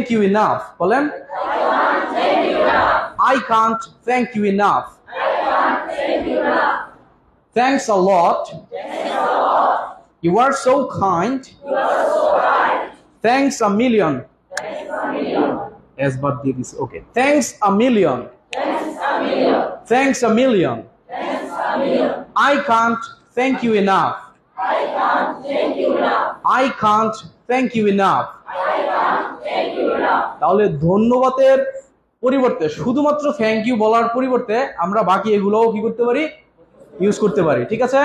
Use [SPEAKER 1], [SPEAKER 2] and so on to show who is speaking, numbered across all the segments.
[SPEAKER 1] thank you enough. বলেন, I can't thank you enough. Thanks a lot. You are so kind. Thanks a million. As but this okay. Thanks a million. Thanks a million. I can't thank you enough. I can't thank you enough. তাহলে ধন্যবাদের পরিবর্তে শুধুমাত্র thank you বলার পরিবর্তে আমরা বাকি এগুলোও কি করতে পারি, ইউজ করতে পারি। ঠিক আছে,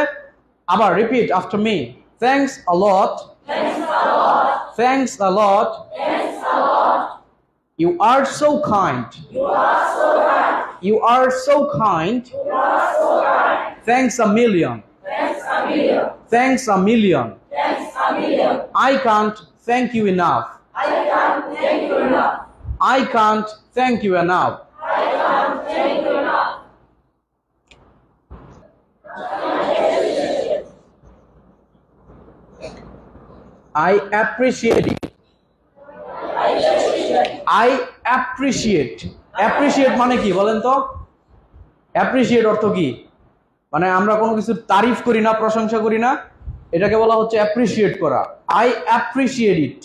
[SPEAKER 1] আবার repeat after me. Thanks a lot. Thanks a lot. You are so kind. You are so kind. Thanks a million. Thanks a million. I can't thank you enough. I can't thank you enough. I appreciate it. I appreciate. Appreciate মানে কি বলেন তো? Appreciate অর্থ কি? মানে আমরা কোনো কিছুর তারিফ করি না, প্রশংসা করি না, এটাকে বলা হচ্ছে appreciate করা। I appreciate it.